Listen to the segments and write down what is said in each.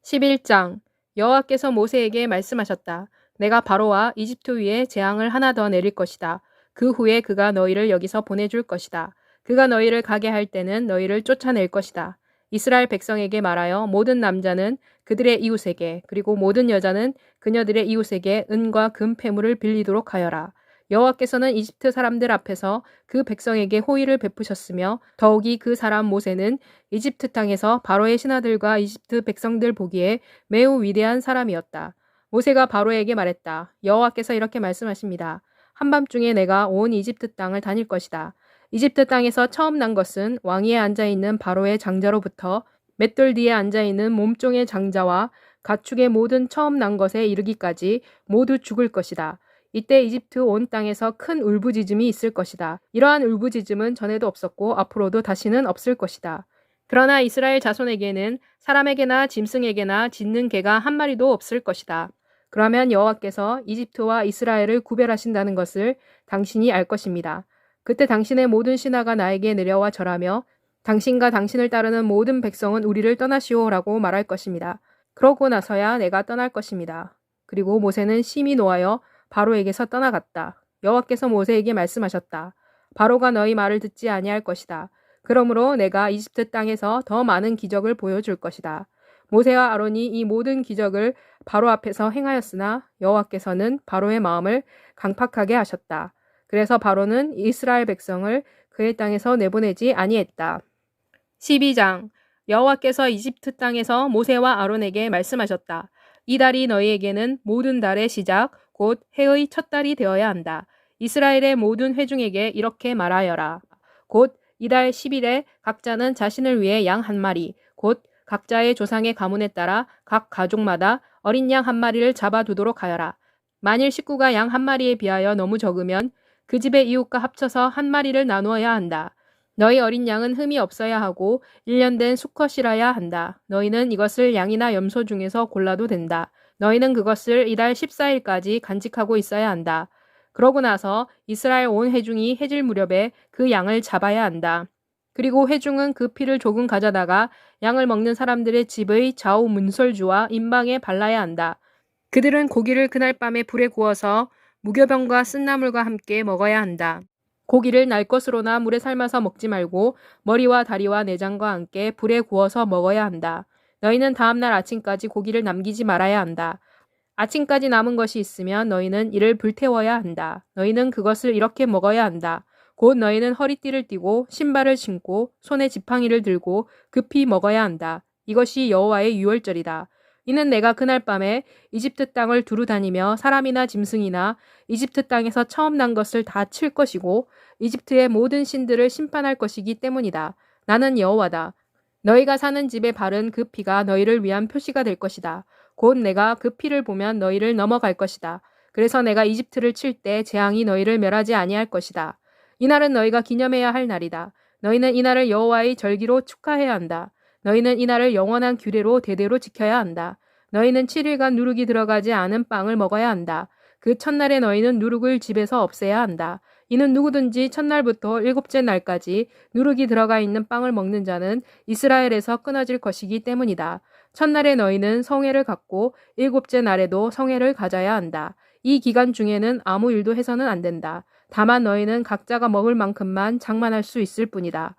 11장 여호와께서 모세에게 말씀하셨다. 내가 바로와 이집트 위에 재앙을 하나 더 내릴 것이다. 그 후에 그가 너희를 여기서 보내줄 것이다. 그가 너희를 가게 할 때는 너희를 쫓아낼 것이다. 이스라엘 백성에게 말하여 모든 남자는 그들의 이웃에게 그리고 모든 여자는 그녀들의 이웃에게 은과 금 패물을 빌리도록 하여라. 여호와께서는 이집트 사람들 앞에서 그 백성에게 호의를 베푸셨으며 더욱이 그 사람 모세는 이집트 땅에서 바로의 신하들과 이집트 백성들 보기에 매우 위대한 사람이었다. 모세가 바로에게 말했다. 여호와께서 이렇게 말씀하십니다. 한밤중에 내가 온 이집트 땅을 다닐 것이다. 이집트 땅에서 처음 난 것은 왕위에 앉아있는 바로의 장자로부터 맷돌 뒤에 앉아있는 몸종의 장자와 가축의 모든 처음 난 것에 이르기까지 모두 죽을 것이다. 이때 이집트 온 땅에서 큰 울부짖음이 있을 것이다. 이러한 울부짖음은 전에도 없었고 앞으로도 다시는 없을 것이다. 그러나 이스라엘 자손에게는 사람에게나 짐승에게나 짖는 개가 한 마리도 없을 것이다. 그러면 여호와께서 이집트와 이스라엘을 구별하신다는 것을 당신이 알 것입니다. 그때 당신의 모든 신하가 나에게 내려와 절하며 당신과 당신을 따르는 모든 백성은 우리를 떠나시오라고 말할 것입니다. 그러고 나서야 내가 떠날 것입니다. 그리고 모세는 심히 노하여 바로에게서 떠나갔다. 여호와께서 모세에게 말씀하셨다. 바로가 너희 말을 듣지 아니할 것이다. 그러므로 내가 이집트 땅에서 더 많은 기적을 보여줄 것이다. 모세와 아론이 이 모든 기적을 바로 앞에서 행하였으나 여호와께서는 바로의 마음을 강팍하게 하셨다. 그래서 바로는 이스라엘 백성을 그의 땅에서 내보내지 아니했다. 12장 여호와께서 이집트 땅에서 모세와 아론에게 말씀하셨다. 이 달이 너희에게는 모든 달의 시작 곧 해의 첫 달이 되어야 한다. 이스라엘의 모든 회중에게 이렇게 말하여라. 곧 이달 10일에 각자는 자신을 위해 양 한 마리 곧 각자의 조상의 가문에 따라 각 가족마다 어린 양 한 마리를 잡아두도록 하여라. 만일 식구가 양 한 마리에 비하여 너무 적으면 그 집의 이웃과 합쳐서 한 마리를 나누어야 한다. 너희 어린 양은 흠이 없어야 하고 1년 된 수컷이라야 한다. 너희는 이것을 양이나 염소 중에서 골라도 된다. 너희는 그것을 이달 14일까지 간직하고 있어야 한다. 그러고 나서 이스라엘 온 회중이 해질 무렵에 그 양을 잡아야 한다. 그리고 회중은 그 피를 조금 가져다가 양을 먹는 사람들의 집의 좌우 문설주와 임방에 발라야 한다. 그들은 고기를 그날 밤에 불에 구워서 무교병과 쓴나물과 함께 먹어야 한다. 고기를 날 것으로나 물에 삶아서 먹지 말고 머리와 다리와 내장과 함께 불에 구워서 먹어야 한다. 너희는 다음날 아침까지 고기를 남기지 말아야 한다. 아침까지 남은 것이 있으면 너희는 이를 불태워야 한다. 너희는 그것을 이렇게 먹어야 한다. 곧 너희는 허리띠를 띠고 신발을 신고 손에 지팡이를 들고 급히 먹어야 한다. 이것이 여호와의 유월절이다. 이는 내가 그날 밤에 이집트 땅을 두루 다니며 사람이나 짐승이나 이집트 땅에서 처음 난 것을 다 칠 것이고 이집트의 모든 신들을 심판할 것이기 때문이다. 나는 여호와다. 너희가 사는 집에 바른 그 피가 너희를 위한 표시가 될 것이다. 곧 내가 그 피를 보면 너희를 넘어갈 것이다. 그래서 내가 이집트를 칠 때 재앙이 너희를 멸하지 아니할 것이다. 이날은 너희가 기념해야 할 날이다. 너희는 이날을 여호와의 절기로 축하해야 한다. 너희는 이날을 영원한 규례로 대대로 지켜야 한다. 너희는 7일간 누룩이 들어가지 않은 빵을 먹어야 한다. 그 첫날에 너희는 누룩을 집에서 없애야 한다. 이는 누구든지 첫날부터 일곱째 날까지 누룩이 들어가 있는 빵을 먹는 자는 이스라엘에서 끊어질 것이기 때문이다. 첫날에 너희는 성회를 갖고 일곱째 날에도 성회를 가져야 한다. 이 기간 중에는 아무 일도 해서는 안 된다. 다만 너희는 각자가 먹을 만큼만 장만할 수 있을 뿐이다.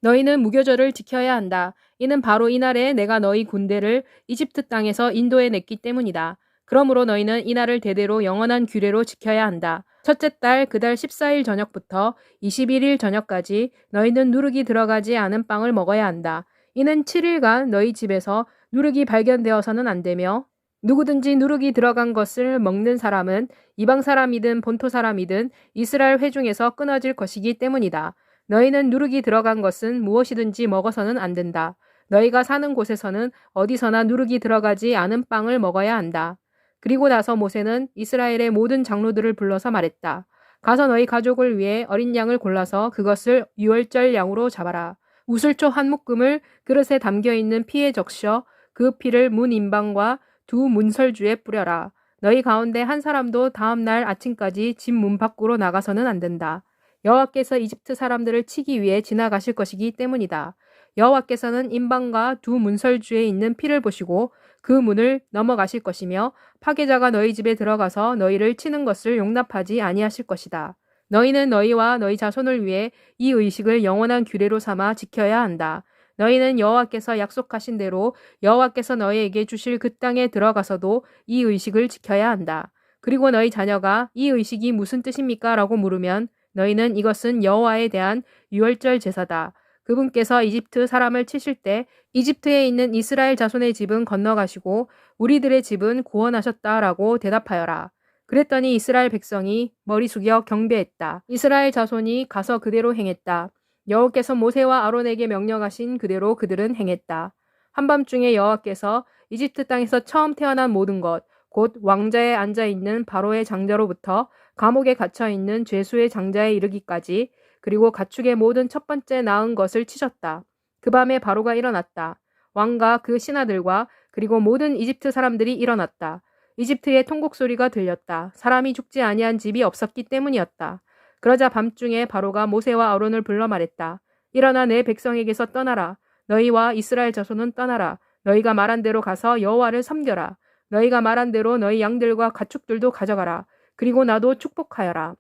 너희는 무교절을 지켜야 한다. 이는 바로 이날에 내가 너희 군대를 이집트 땅에서 인도해 냈기 때문이다. 그러므로 너희는 이날을 대대로 영원한 규례로 지켜야 한다. 첫째 달 그 달 14일 저녁부터 21일 저녁까지 너희는 누룩이 들어가지 않은 빵을 먹어야 한다. 이는 7일간 너희 집에서 누룩이 발견되어서는 안 되며 누구든지 누룩이 들어간 것을 먹는 사람은 이방 사람이든 본토 사람이든 이스라엘 회중에서 끊어질 것이기 때문이다. 너희는 누룩이 들어간 것은 무엇이든지 먹어서는 안 된다. 너희가 사는 곳에서는 어디서나 누룩이 들어가지 않은 빵을 먹어야 한다. 그리고 나서 모세는 이스라엘의 모든 장로들을 불러서 말했다. 가서 너희 가족을 위해 어린 양을 골라서 그것을 유월절 양으로 잡아라. 우슬초 한 묶음을 그릇에 담겨있는 피에 적셔 그 피를 문 임방과 두 문설주에 뿌려라. 너희 가운데 한 사람도 다음 날 아침까지 집 문 밖으로 나가서는 안 된다. 여호와께서 이집트 사람들을 치기 위해 지나가실 것이기 때문이다. 여호와께서는 임방과 두 문설주에 있는 피를 보시고 그 문을 넘어가실 것이며 파괴자가 너희 집에 들어가서 너희를 치는 것을 용납하지 아니하실 것이다. 너희는 너희와 너희 자손을 위해 이 의식을 영원한 규례로 삼아 지켜야 한다. 너희는 여호와께서 약속하신 대로 여호와께서 너희에게 주실 그 땅에 들어가서도 이 의식을 지켜야 한다. 그리고 너희 자녀가 이 의식이 무슨 뜻입니까? 라고 물으면 너희는 이것은 여호와에 대한 유월절 제사다. 그분께서 이집트 사람을 치실 때 이집트에 있는 이스라엘 자손의 집은 건너가시고 우리들의 집은 구원하셨다라고 대답하여라. 그랬더니 이스라엘 백성이 머리 숙여 경배했다. 이스라엘 자손이 가서 그대로 행했다. 여호와께서 모세와 아론에게 명령하신 그대로 그들은 행했다. 한밤중에 여호와께서 이집트 땅에서 처음 태어난 모든 것, 곧 왕자에 앉아있는 바로의 장자로부터 감옥에 갇혀있는 죄수의 장자에 이르기까지 그리고 가축의 모든 첫 번째 낳은 것을 치셨다. 그 밤에 바로가 일어났다. 왕과 그 신하들과 그리고 모든 이집트 사람들이 일어났다. 이집트의 통곡 소리가 들렸다. 사람이 죽지 아니한 집이 없었기 때문이었다. 그러자 밤중에 바로가 모세와 아론을 불러 말했다. 일어나 내 백성에게서 떠나라. 너희와 이스라엘 자손은 떠나라. 너희가 말한 대로 가서 여호와를 섬겨라. 너희가 말한 대로 너희 양들과 가축들도 가져가라. 그리고 나도 축복하여라.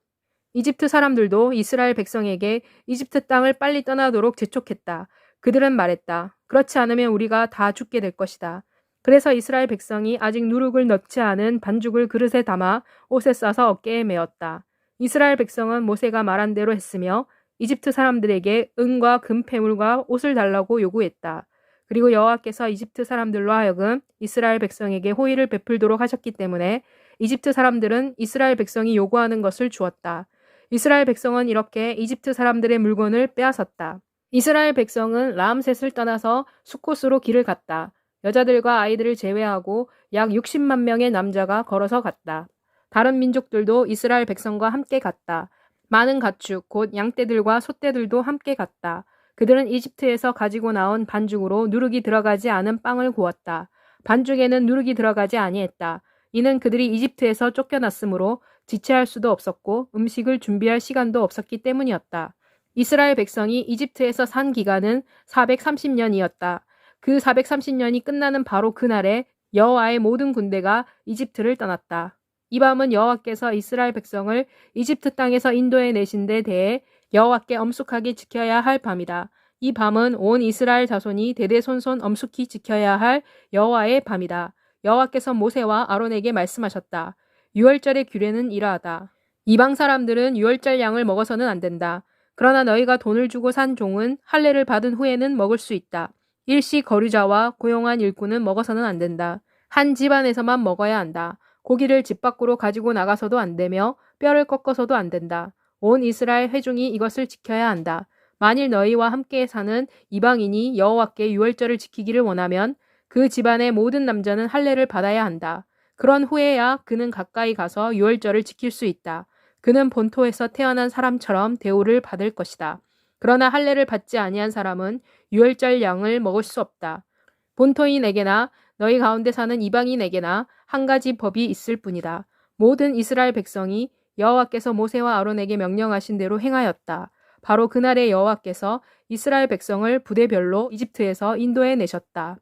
이집트 사람들도 이스라엘 백성에게 이집트 땅을 빨리 떠나도록 재촉했다. 그들은 말했다. 그렇지 않으면 우리가 다 죽게 될 것이다. 그래서 이스라엘 백성이 아직 누룩을 넣지 않은 반죽을 그릇에 담아 옷에 싸서 어깨에 메었다. 이스라엘 백성은 모세가 말한 대로 했으며 이집트 사람들에게 은과 금폐물과 옷을 달라고 요구했다. 그리고 여호와께서 이집트 사람들로 하여금 이스라엘 백성에게 호의를 베풀도록 하셨기 때문에 이집트 사람들은 이스라엘 백성이 요구하는 것을 주었다. 이스라엘 백성은 이렇게 이집트 사람들의 물건을 빼앗았다. 이스라엘 백성은 라암셋을 떠나서 수콧으로 길을 갔다. 여자들과 아이들을 제외하고 약 60만 명의 남자가 걸어서 갔다. 다른 민족들도 이스라엘 백성과 함께 갔다. 많은 가축, 곧 양떼들과 소떼들도 함께 갔다. 그들은 이집트에서 가지고 나온 반죽으로 누룩이 들어가지 않은 빵을 구웠다. 반죽에는 누룩이 들어가지 아니했다. 이는 그들이 이집트에서 쫓겨났으므로 지체할 수도 없었고 음식을 준비할 시간도 없었기 때문이었다. 이스라엘 백성이 이집트에서 산 기간은 430년이었다. 그 430년이 끝나는 바로 그날에 여호와의 모든 군대가 이집트를 떠났다. 이 밤은 여호와께서 이스라엘 백성을 이집트 땅에서 인도해 내신 데 대해 여호와께 엄숙하게 지켜야 할 밤이다. 이 밤은 온 이스라엘 자손이 대대손손 엄숙히 지켜야 할 여호와의 밤이다. 여호와께서 모세와 아론에게 말씀하셨다. 유월절의 규례는 이러하다. 이방 사람들은 유월절 양을 먹어서는 안 된다. 그러나 너희가 돈을 주고 산 종은 할례를 받은 후에는 먹을 수 있다. 일시 거류자와 고용한 일꾼은 먹어서는 안 된다. 한 집안에서만 먹어야 한다. 고기를 집 밖으로 가지고 나가서도 안 되며 뼈를 꺾어서도 안 된다. 온 이스라엘 회중이 이것을 지켜야 한다. 만일 너희와 함께 사는 이방인이 여호와께 유월절을 지키기를 원하면 그 집안의 모든 남자는 할례를 받아야 한다. 그런 후에야 그는 가까이 가서 유월절을 지킬 수 있다. 그는 본토에서 태어난 사람처럼 대우를 받을 것이다. 그러나 할례를 받지 아니한 사람은 유월절 양을 먹을 수 없다. 본토인에게나 너희 가운데 사는 이방인에게나 한 가지 법이 있을 뿐이다. 모든 이스라엘 백성이 여호와께서 모세와 아론에게 명령하신 대로 행하였다. 바로 그날에 여호와께서 이스라엘 백성을 부대별로 이집트에서 인도해 내셨다.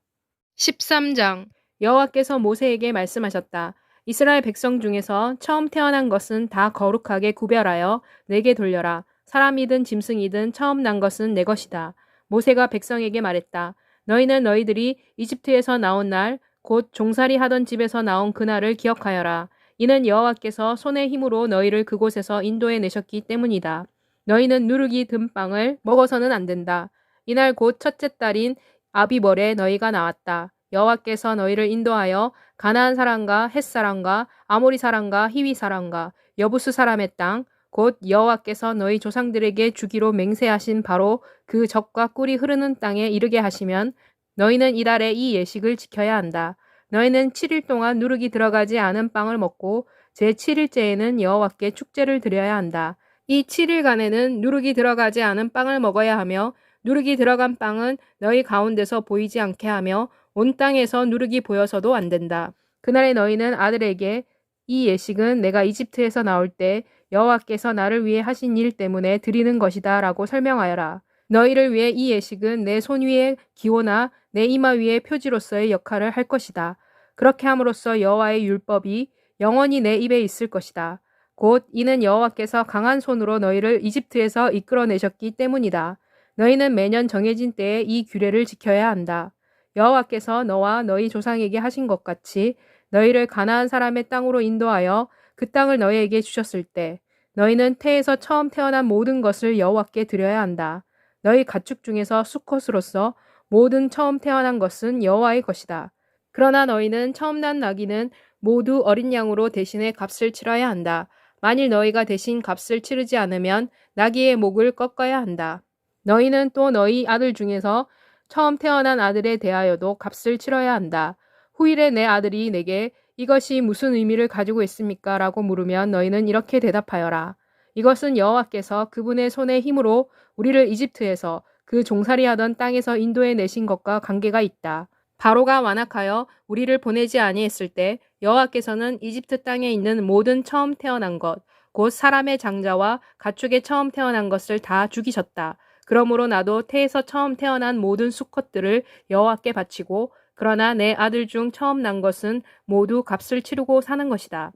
13장 여호와께서 모세에게 말씀하셨다. 이스라엘 백성 중에서 처음 태어난 것은 다 거룩하게 구별하여 내게 돌려라. 사람이든 짐승이든 처음 난 것은 내 것이다. 모세가 백성에게 말했다. 너희는 너희들이 이집트에서 나온 날, 곧 종살이 하던 집에서 나온 그날을 기억하여라. 이는 여호와께서 손의 힘으로 너희를 그곳에서 인도해 내셨기 때문이다. 너희는 누룩이 든 빵을 먹어서는 안 된다. 이날 곧 첫째 달인 아비벌에 너희가 나왔다. 여호와께서 너희를 인도하여 가나안 사람과 헷 사람과 아모리 사람과 히위 사람과 여부스 사람의 땅, 곧 여호와께서 너희 조상들에게 주기로 맹세하신 바로 그 젖과 꿀이 흐르는 땅에 이르게 하시면 너희는 이달에 이 예식을 지켜야 한다. 너희는 7일 동안 누룩이 들어가지 않은 빵을 먹고 제7일째에는 여호와께 축제를 드려야 한다. 이 7일간에는 누룩이 들어가지 않은 빵을 먹어야 하며 누룩이 들어간 빵은 너희 가운데서 보이지 않게 하며 온 땅에서 누룩이 보여서도 안 된다. 그날에 너희는 아들에게 이 예식은 내가 이집트에서 나올 때 여호와께서 나를 위해 하신 일 때문에 드리는 것이다 라고 설명하여라. 너희를 위해 이 예식은 내 손 위의 기호나 내 이마 위의 표지로서의 역할을 할 것이다. 그렇게 함으로써 여호와의 율법이 영원히 내 입에 있을 것이다. 곧 이는 여호와께서 강한 손으로 너희를 이집트에서 이끌어내셨기 때문이다. 너희는 매년 정해진 때에 이 규례를 지켜야 한다. 여호와께서 너와 너희 조상에게 하신 것 같이 너희를 가나안 사람의 땅으로 인도하여 그 땅을 너희에게 주셨을 때 너희는 태에서 처음 태어난 모든 것을 여호와께 드려야 한다. 너희 가축 중에서 수컷으로서 모든 처음 태어난 것은 여호와의 것이다. 그러나 너희는 처음 난 나귀는 모두 어린 양으로 대신에 값을 치러야 한다. 만일 너희가 대신 값을 치르지 않으면 나귀의 목을 꺾어야 한다. 너희는 또 너희 아들 중에서 처음 태어난 아들에 대하여도 값을 치러야 한다. 후일에 내 아들이 내게 이것이 무슨 의미를 가지고 있습니까? 라고 물으면 너희는 이렇게 대답하여라. 이것은 여호와께서 그분의 손의 힘으로 우리를 이집트에서 그 종살이하던 땅에서 인도해 내신 것과 관계가 있다. 바로가 완악하여 우리를 보내지 아니했을 때 여호와께서는 이집트 땅에 있는 모든 처음 태어난 것, 곧 사람의 장자와 가축의 처음 태어난 것을 다 죽이셨다. 그러므로 나도 태에서 처음 태어난 모든 수컷들을 여호와께 바치고 그러나 내 아들 중 처음 난 것은 모두 값을 치르고 사는 것이다.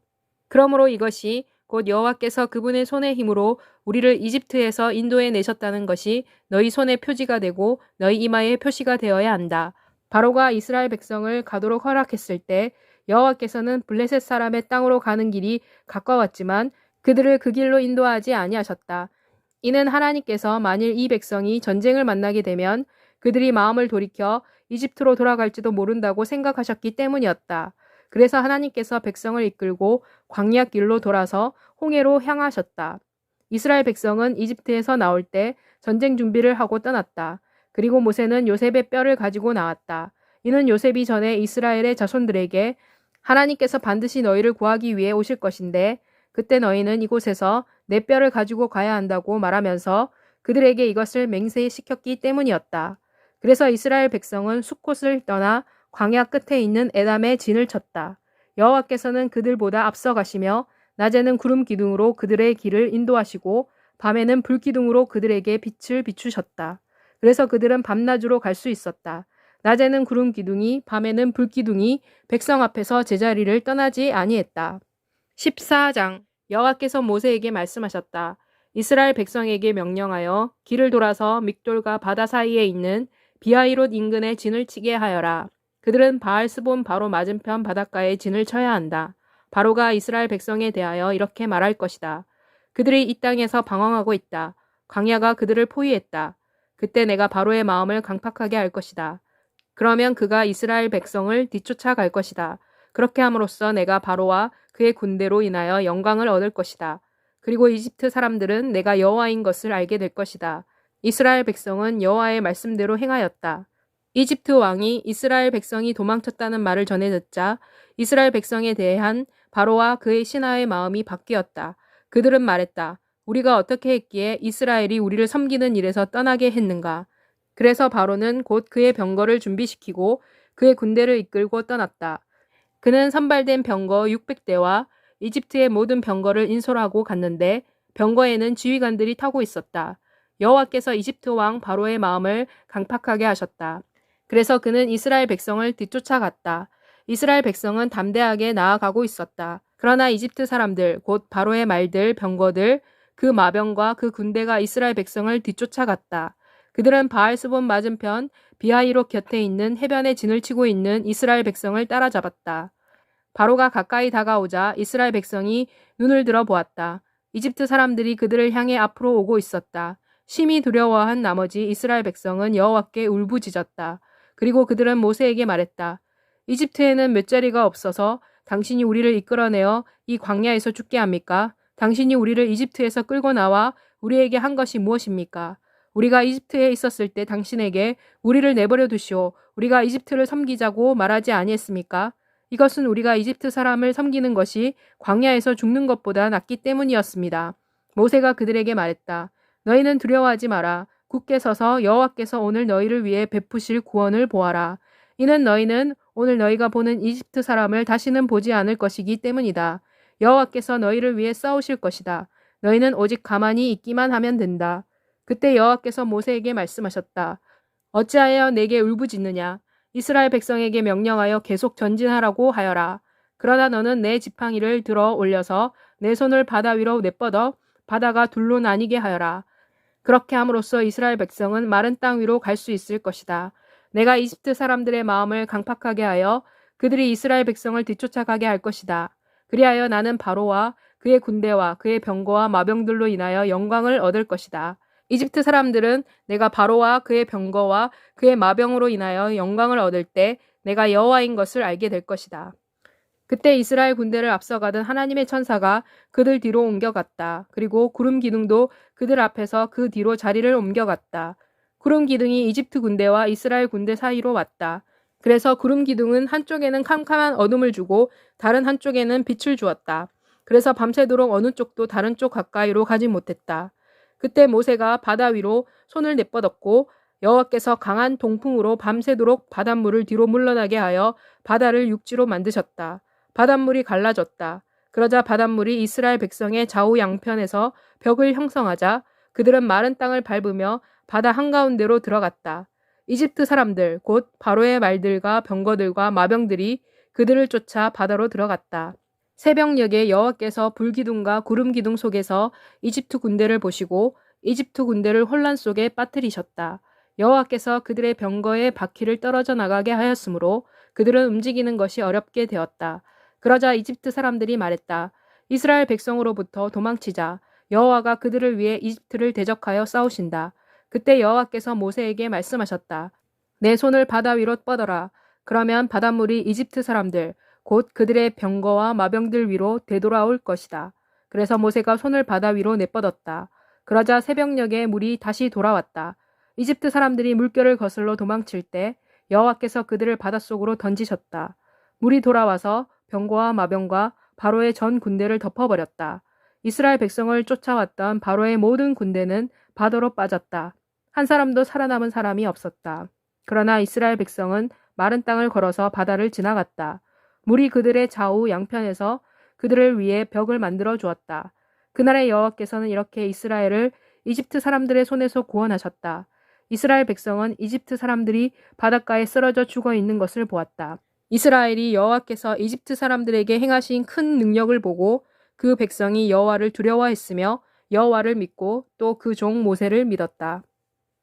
그러므로 이것이 곧 여호와께서 그분의 손의 힘으로 우리를 이집트에서 인도해 내셨다는 것이 너희 손의 표지가 되고 너희 이마의 표시가 되어야 한다. 바로가 이스라엘 백성을 가도록 허락했을 때 여호와께서는 블레셋 사람의 땅으로 가는 길이 가까웠지만 그들을 그 길로 인도하지 아니하셨다. 이는 하나님께서 만일 이 백성이 전쟁을 만나게 되면 그들이 마음을 돌이켜 이집트로 돌아갈지도 모른다고 생각하셨기 때문이었다. 그래서 하나님께서 백성을 이끌고 광야 길로 돌아서 홍해로 향하셨다. 이스라엘 백성은 이집트에서 나올 때 전쟁 준비를 하고 떠났다. 그리고 모세는 요셉의 뼈를 가지고 나왔다. 이는 요셉이 전에 이스라엘의 자손들에게 하나님께서 반드시 너희를 구하기 위해 오실 것인데 그때 너희는 이곳에서 내 뼈를 가지고 가야 한다고 말하면서 그들에게 이것을 맹세시켰기 때문이었다. 그래서 이스라엘 백성은 숫곳을 떠나 광야 끝에 있는 에담에 진을 쳤다. 여호와께서는 그들보다 앞서가시며 낮에는 구름 기둥으로 그들의 길을 인도하시고 밤에는 불 기둥으로 그들에게 빛을 비추셨다. 그래서 그들은 밤낮으로 갈 수 있었다. 낮에는 구름 기둥이 밤에는 불 기둥이 백성 앞에서 제자리를 떠나지 아니했다. 14장 여호와께서 모세에게 말씀하셨다. 이스라엘 백성에게 명령하여 길을 돌아서 믹돌과 바다 사이에 있는 비하이롯 인근에 진을 치게 하여라. 그들은 바알스본 바로 맞은편 바닷가에 진을 쳐야 한다. 바로가 이스라엘 백성에 대하여 이렇게 말할 것이다. 그들이 이 땅에서 방황하고 있다. 광야가 그들을 포위했다. 그때 내가 바로의 마음을 강팍하게 할 것이다. 그러면 그가 이스라엘 백성을 뒤쫓아 갈 것이다. 그렇게 함으로써 내가 바로와 그의 군대로 인하여 영광을 얻을 것이다. 그리고 이집트 사람들은 내가 여호와인 것을 알게 될 것이다. 이스라엘 백성은 여호와의 말씀대로 행하였다. 이집트 왕이 이스라엘 백성이 도망쳤다는 말을 전해 듣자 이스라엘 백성에 대한 바로와 그의 신하의 마음이 바뀌었다. 그들은 말했다. 우리가 어떻게 했기에 이스라엘이 우리를 섬기는 일에서 떠나게 했는가. 그래서 바로는 곧 그의 병거를 준비시키고 그의 군대를 이끌고 떠났다. 그는 선발된 병거 600대와 이집트의 모든 병거를 인솔하고 갔는데 병거에는 지휘관들이 타고 있었다. 여호와께서 이집트 왕 바로의 마음을 강팍하게 하셨다. 그래서 그는 이스라엘 백성을 뒤쫓아갔다. 이스라엘 백성은 담대하게 나아가고 있었다. 그러나 이집트 사람들, 곧 바로의 말들, 병거들, 그 마병과 그 군대가 이스라엘 백성을 뒤쫓아갔다. 그들은 바알스본 맞은편 비하이롯 곁에 있는 해변에 진을 치고 있는 이스라엘 백성을 따라잡았다. 바로가 가까이 다가오자 이스라엘 백성이 눈을 들어 보았다. 이집트 사람들이 그들을 향해 앞으로 오고 있었다. 심히 두려워한 나머지 이스라엘 백성은 여호와께 울부짖었다. 그리고 그들은 모세에게 말했다. 이집트에는 묫자리가 없어서 당신이 우리를 이끌어내어 이 광야에서 죽게 합니까? 당신이 우리를 이집트에서 끌고 나와 우리에게 한 것이 무엇입니까? 우리가 이집트에 있었을 때 당신에게 우리를 내버려 두시오. 우리가 이집트를 섬기자고 말하지 아니했습니까? 이것은 우리가 이집트 사람을 섬기는 것이 광야에서 죽는 것보다 낫기 때문이었습니다. 모세가 그들에게 말했다. 너희는 두려워하지 마라. 굳게 서서 여호와께서 오늘 너희를 위해 베푸실 구원을 보아라. 이는 너희는 오늘 너희가 보는 이집트 사람을 다시는 보지 않을 것이기 때문이다. 여호와께서 너희를 위해 싸우실 것이다. 너희는 오직 가만히 있기만 하면 된다. 그때 여호와께서 모세에게 말씀하셨다. 어찌하여 내게 울부짖느냐? 이스라엘 백성에게 명령하여 계속 전진하라고 하여라. 그러나 너는 내 지팡이를 들어 올려서 내 손을 바다 위로 내뻗어 바다가 둘로 나뉘게 하여라. 그렇게 함으로써 이스라엘 백성은 마른 땅 위로 갈 수 있을 것이다. 내가 이집트 사람들의 마음을 강팍하게 하여 그들이 이스라엘 백성을 뒤쫓아가게 할 것이다. 그리하여 나는 바로와 그의 군대와 그의 병거와 마병들로 인하여 영광을 얻을 것이다. 이집트 사람들은 내가 바로와 그의 병거와 그의 마병으로 인하여 영광을 얻을 때 내가 여호와인 것을 알게 될 것이다. 그때 이스라엘 군대를 앞서가던 하나님의 천사가 그들 뒤로 옮겨갔다. 그리고 구름 기둥도 그들 앞에서 그 뒤로 자리를 옮겨갔다. 구름 기둥이 이집트 군대와 이스라엘 군대 사이로 왔다. 그래서 구름 기둥은 한쪽에는 캄캄한 어둠을 주고 다른 한쪽에는 빛을 주었다. 그래서 밤새도록 어느 쪽도 다른 쪽 가까이로 가지 못했다. 그때 모세가 바다 위로 손을 내뻗었고 여호와께서 강한 동풍으로 밤새도록 바닷물을 뒤로 물러나게 하여 바다를 육지로 만드셨다. 바닷물이 갈라졌다. 그러자 바닷물이 이스라엘 백성의 좌우 양편에서 벽을 형성하자 그들은 마른 땅을 밟으며 바다 한가운데로 들어갔다. 이집트 사람들 곧 바로의 말들과 병거들과 마병들이 그들을 쫓아 바다로 들어갔다. 새벽녘에 여호와께서 불기둥과 구름기둥 속에서 이집트 군대를 보시고 이집트 군대를 혼란 속에 빠뜨리셨다. 여호와께서 그들의 병거의 바퀴를 떨어져 나가게 하였으므로 그들은 움직이는 것이 어렵게 되었다. 그러자 이집트 사람들이 말했다. 이스라엘 백성으로부터 도망치자. 여호와가 그들을 위해 이집트를 대적하여 싸우신다. 그때 여호와께서 모세에게 말씀하셨다. 내 손을 바다 위로 뻗어라. 그러면 바닷물이 이집트 사람들 곧 그들의 병거와 마병들 위로 되돌아올 것이다. 그래서 모세가 손을 바다 위로 내뻗었다. 그러자 새벽녘에 물이 다시 돌아왔다. 이집트 사람들이 물결을 거슬러 도망칠 때 여호와께서 그들을 바닷속으로 던지셨다. 물이 돌아와서 병거와 마병과 바로의 전 군대를 덮어버렸다. 이스라엘 백성을 쫓아왔던 바로의 모든 군대는 바다로 빠졌다. 한 사람도 살아남은 사람이 없었다. 그러나 이스라엘 백성은 마른 땅을 걸어서 바다를 지나갔다. 물이 그들의 좌우 양편에서 그들을 위해 벽을 만들어 주었다. 그날의 여호와께서는 이렇게 이스라엘을 이집트 사람들의 손에서 구원하셨다. 이스라엘 백성은 이집트 사람들이 바닷가에 쓰러져 죽어 있는 것을 보았다. 이스라엘이 여호와께서 이집트 사람들에게 행하신 큰 능력을 보고 그 백성이 여호와를 두려워했으며 여호와를 믿고 또 그 종 모세를 믿었다.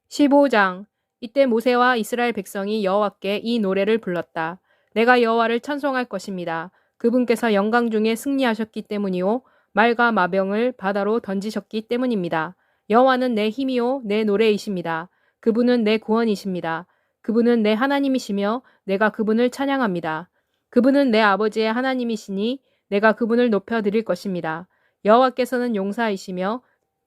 15장. 이때 모세와 이스라엘 백성이 여호와께 이 노래를 불렀다. 내가 여호와를 찬송할 것입니다. 그분께서 영광 중에 승리하셨기 때문이요 말과 마병을 바다로 던지셨기 때문입니다. 여호와는 내 힘이요 내 노래이십니다. 그분은 내 구원이십니다. 그분은 내 하나님이시며 내가 그분을 찬양합니다. 그분은 내 아버지의 하나님이시니 내가 그분을 높여드릴 것입니다. 여호와께서는 용사이시며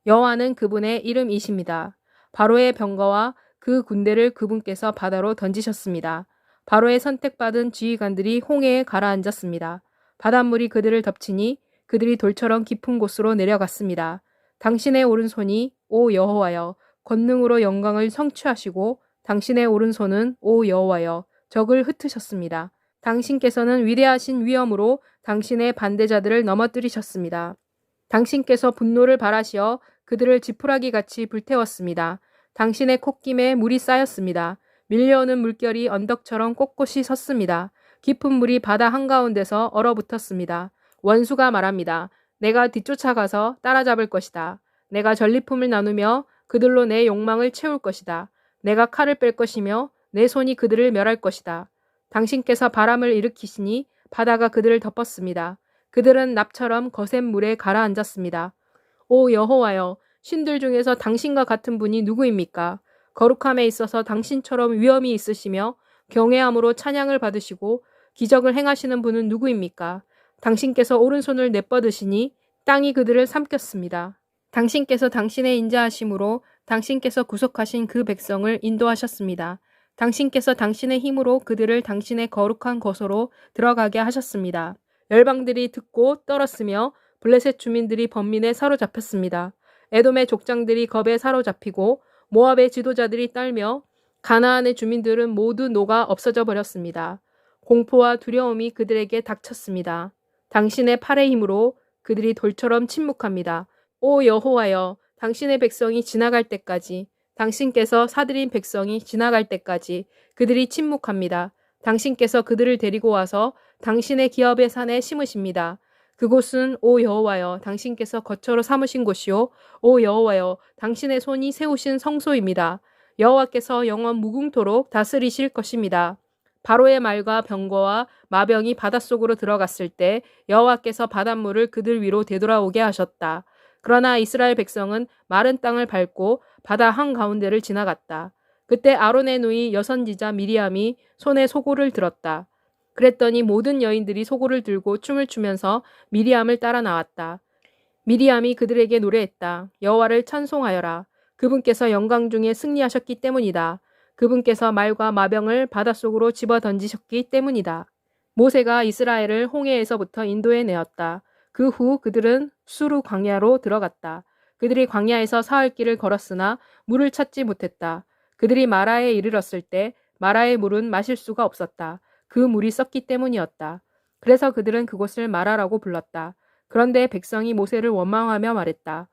여호와는 그분의 이름이십니다. 바로의 병거와 그 군대를 그분께서 바다로 던지셨습니다. 바로의 선택받은 지휘관들이 홍해에 가라앉았습니다. 바닷물이 그들을 덮치니 그들이 돌처럼 깊은 곳으로 내려갔습니다. 당신의 오른손이 오 여호와여 권능으로 영광을 성취하시고 당신의 오른손은 오 여호와여 적을 흩으셨습니다. 당신께서는 위대하신 위엄으로 당신의 반대자들을 넘어뜨리셨습니다. 당신께서 분노를 발하시어 그들을 지푸라기같이 불태웠습니다. 당신의 콧김에 물이 쌓였습니다. 밀려오는 물결이 언덕처럼 꼿꼿이 섰습니다. 깊은 물이 바다 한가운데서 얼어붙었습니다. 원수가 말합니다. 내가 뒤쫓아가서 따라잡을 것이다. 내가 전리품을 나누며 그들로 내 욕망을 채울 것이다. 내가 칼을 뺄 것이며 내 손이 그들을 멸할 것이다. 당신께서 바람을 일으키시니 바다가 그들을 덮었습니다. 그들은 납처럼 거센 물에 가라앉았습니다. 오 여호와여, 신들 중에서 당신과 같은 분이 누구입니까? 거룩함에 있어서 당신처럼 위엄이 있으시며 경외함으로 찬양을 받으시고 기적을 행하시는 분은 누구입니까? 당신께서 오른손을 내뻗으시니 땅이 그들을 삼켰습니다. 당신께서 당신의 인자하심으로 당신께서 구속하신 그 백성을 인도하셨습니다. 당신께서 당신의 힘으로 그들을 당신의 거룩한 곳으로 들어가게 하셨습니다. 열방들이 듣고 떨었으며 블레셋 주민들이 번민에 사로잡혔습니다. 에돔의 족장들이 겁에 사로잡히고 모압의 지도자들이 떨며 가나안의 주민들은 모두 녹아 없어져 버렸습니다. 공포와 두려움이 그들에게 닥쳤습니다. 당신의 팔의 힘으로 그들이 돌처럼 침묵합니다. 오 여호와여, 당신의 백성이 지나갈 때까지, 당신께서 사들인 백성이 지나갈 때까지 그들이 침묵합니다. 당신께서 그들을 데리고 와서 당신의 기업의 산에 심으십니다. 그곳은 오 여호와여 당신께서 거처로 삼으신 곳이요 오 여호와여 당신의 손이 세우신 성소입니다. 여호와께서 영원 무궁토록 다스리실 것입니다. 바로의 말과 병거와 마병이 바닷속으로 들어갔을 때 여호와께서 바닷물을 그들 위로 되돌아오게 하셨다. 그러나 이스라엘 백성은 마른 땅을 밟고 바다 한가운데를 지나갔다. 그때 아론의 누이 여선지자 미리암이 손에 소고를 들었다. 그랬더니 모든 여인들이 소고를 들고 춤을 추면서 미리암을 따라 나왔다. 미리암이 그들에게 노래했다. 여호와를 찬송하여라. 그분께서 영광 중에 승리하셨기 때문이다. 그분께서 말과 마병을 바닷속으로 집어 던지셨기 때문이다. 모세가 이스라엘을 홍해에서부터 인도해 내었다. 그 후 그들은 수르 광야로 들어갔다. 그들이 광야에서 사흘 길을 걸었으나 물을 찾지 못했다. 그들이 마라에 이르렀을 때 마라의 물은 마실 수가 없었다. 그 물이 썩기 때문이었다. 그래서 그들은 그곳을 마라라고 불렀다. 그런데 백성이 모세를 원망하며 말했다.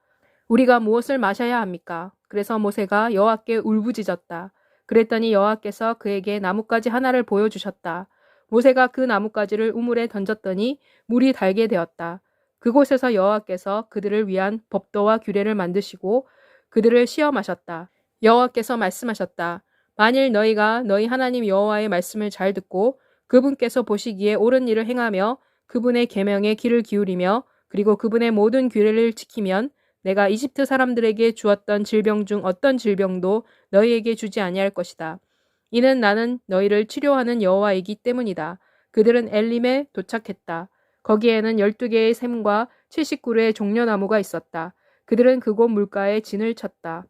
우리가 무엇을 마셔야 합니까? 그래서 모세가 여호와께 울부짖었다. 그랬더니 여호와께서 그에게 나뭇가지 하나를 보여주셨다. 모세가 그 나뭇가지를 우물에 던졌더니 물이 달게 되었다. 그곳에서 여호와께서 그들을 위한 법도와 규례를 만드시고 그들을 시험하셨다. 여호와께서 말씀하셨다. 만일 너희가 너희 하나님 여호와의 말씀을 잘 듣고 그분께서 보시기에 옳은 일을 행하며 그분의 계명에 귀를 기울이며 그리고 그분의 모든 규례를 지키면 내가 이집트 사람들에게 주었던 질병 중 어떤 질병도 너희에게 주지 아니할 것이다. 이는 나는 너희를 치료하는 여호와이기 때문이다. 그들은 엘림에 도착했다. 거기에는 12개의 샘과 79류의 종려나무가 있었다. 그들은 그곳 물가에 진을 쳤다.